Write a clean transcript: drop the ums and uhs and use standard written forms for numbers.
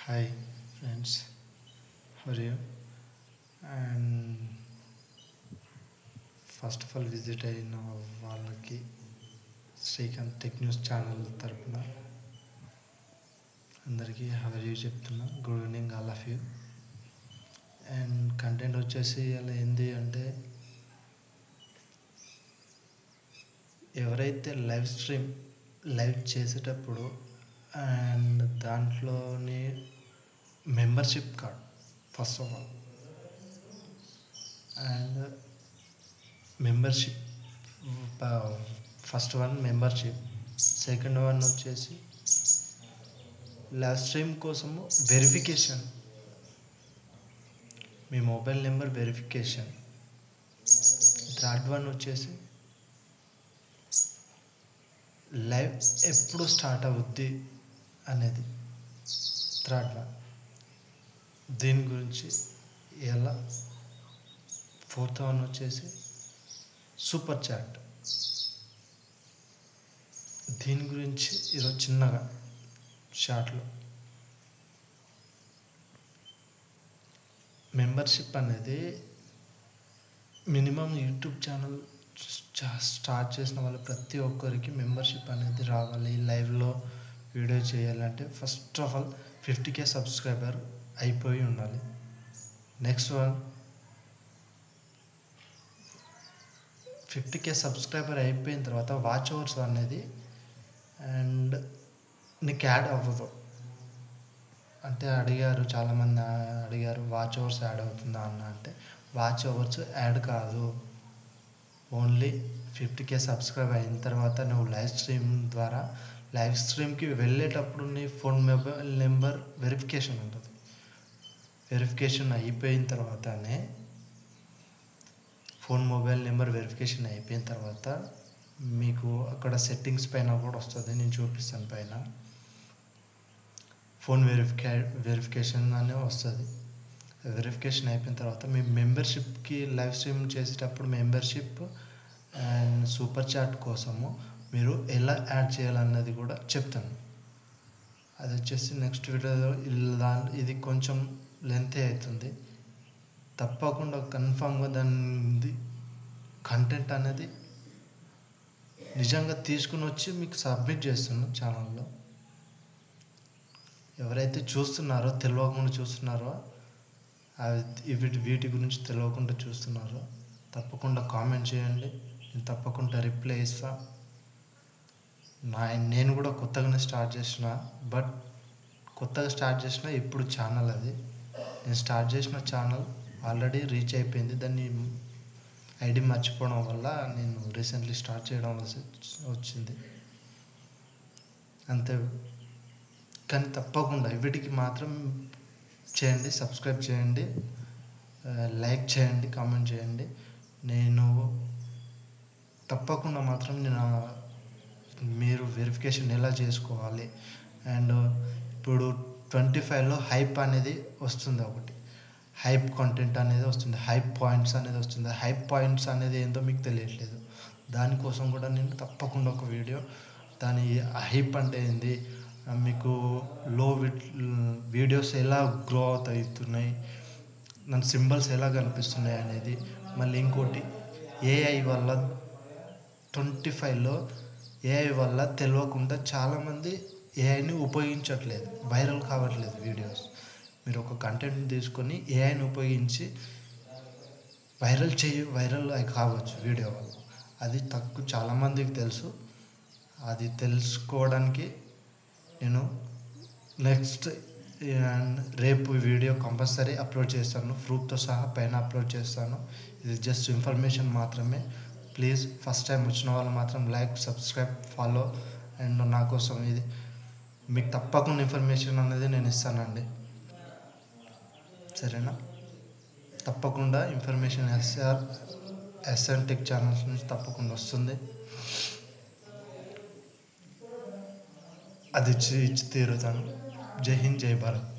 Hi friends, how are you? And first of all visit అయిన వాళ్ళకి Srikanth tech news channel తరపున అందరికీ how are you చెప్తున్నా. Good evening all of you. And content వచ్చేసి అలా ఏంది అంటే, ఎవరైతే లైవ్ చేసేటప్పుడు అండ్ దాంట్లోని membership card first of all and membership first one membership, second one వచ్చేసి లైవ్ స్ట్రీమ్ కోసము వెరిఫికేషన్, మీ mobile number verification. Third one వచ్చేసి లైవ్ ఎప్పుడు స్టార్ట్ అవుద్ది అనేది థర్డ్ వన్. దీని గురించి ఎలా. ఫోర్త్ వన్ వచ్చేసి సూపర్ చాట్. దీని గురించి ఈరోజు చిన్నగా షార్ట్లో. మెంబర్షిప్ అనేది మినిమం యూట్యూబ్ ఛానల్ స్టార్ట్ చేసిన వాళ్ళు ప్రతి ఒక్కరికి మెంబర్షిప్ అనేది రావాలి. లైవ్లో వీడియో చేయాలంటే first of all 50K subscriber అయిపోయి ఉండాలి. నెక్స్ట్ వన్ 50K సబ్స్క్రైబర్ అయిపోయిన తర్వాత వాచ్ అవర్స్ అనేది అండ్ నీకు యాడ్ అవ్వదు. అంటే చాలామంది అడిగారు వాచ్ అవర్స్ యాడ్ అవుతుందా అన్న. అంటే వాచ్ అవర్స్ యాడ్ కాదు. ఓన్లీ 50K సబ్స్క్రైబ్ అయిన తర్వాత నువ్వు లైవ్ స్ట్రీమ్కి వెళ్ళేటప్పుడు నీ ఫోన్ మొబైల్ నెంబర్ వెరిఫికేషన్ ఉంటుంది. వెరిఫికేషన్ అయిపోయిన తర్వాతనే ఫోన్ మొబైల్ నెంబర్ వెరిఫికేషన్ అయిపోయిన తర్వాత మీకు అక్కడ సెట్టింగ్స్ పైన కూడా వస్తుంది, నేను చూపిస్తాను. పైన ఫోన్ వెరిఫికేషన్ అనే వస్తుంది. వెరిఫికేషన్ అయిపోయిన తర్వాత మీ మెంబర్షిప్కి లైవ్ స్ట్రీమ్ చేసేటప్పుడు మెంబర్షిప్ అండ్ సూపర్ చాట్ కోసము మీరు ఎలా యాడ్ చేయాలన్నది కూడా చెప్తాను. అది వచ్చేసి నెక్స్ట్ వీడియోలో. ఇది కొంచెం లెంతీ అవుతుంది. తప్పకుండా కన్ఫామ్గా దాని కంటెంట్ అనేది నిజంగా తీసుకుని వచ్చి మీకు సబ్మిట్ చేస్తున్నాను ఛానల్లో. ఎవరైతే తెలియకుండా చూస్తున్నారో వీటి గురించి తెలియకుండా చూస్తున్నారో తప్పకుండా కామెంట్ చేయండి. నేను తప్పకుండా రిప్లై ఇస్తాను. నేను కూడా కొత్తగానే స్టార్ట్ చేసిన, ఇప్పుడు ఛానల్ అది నేను స్టార్ట్ చేసిన ఛానల్ ఆల్రెడీ రీచ్ అయిపోయింది. దాన్ని ఐడి మర్చిపోవడం వల్ల నేను రీసెంట్లీ స్టార్ట్ చేయడం వచ్చింది అంతే. కానీ తప్పకుండా వీటికి మాత్రం చేయండి, సబ్స్క్రైబ్ చేయండి, లైక్ చేయండి, కామెంట్ చేయండి. నేను తప్పకుండా మాత్రం మీరు వెరిఫికేషన్ ఎలా చేసుకోవాలి. అండ్ ఇప్పుడు 25లో హైప్ అనేది వస్తుంది, ఒకటి హైప్ కంటెంట్ అనేది వస్తుంది, హైప్ పాయింట్స్ అనేది వస్తుంది. హైప్ పాయింట్స్ అనేది ఏందో మీకు తెలియట్లేదు. దానికోసం కూడా నేను తప్పకుండా ఒక వీడియో, దాని హైప్ అంటే ఏంది, మీకు వీడియోస్ ఎలా గ్రో అవుతున్నాయి, దాని సింబల్స్ ఎలా కనిపిస్తున్నాయి అనేది. మళ్ళీ ఇంకోటి ఏఐ వల్ల 25లో ఏఐ వల్ల తెలియకుండా చాలామంది ఏఐని ఉపయోగించట్లేదు, వైరల్ కావట్లేదు వీడియోస్. మీరు ఒక కంటెంట్ తీసుకొని ఏఐని ఉపయోగించి వైరల్ కావచ్చు వీడియో వల్ల. అది చాలామందికి తెలుసు. అది తెలుసుకోవడానికి నేను నెక్స్ట్ రేపు వీడియో కంపల్సరీ అప్లోడ్ చేస్తాను, ప్రూఫ్తో సహా పైన అప్లోడ్ చేస్తాను. ఇది జస్ట్ ఇన్ఫర్మేషన్ మాత్రమే. ప్లీజ్ ఫస్ట్ టైం వచ్చిన వాళ్ళు మాత్రం లైక్, సబ్స్క్రైబ్, ఫాలో. అండ్ నా కోసం ఇది మీకు తప్పకుండా ఇన్ఫర్మేషన్ అనేది నేను ఇస్తానండి, సరేనా. తప్పకుండా ఇన్ఫర్మేషన్ ఎస్ఆర్ టెక్ ఛానల్స్ నుంచి తప్పకుండా వస్తుంది. అది ఇచ్చి తీరుతాను. జై హింద్, జై భారత్.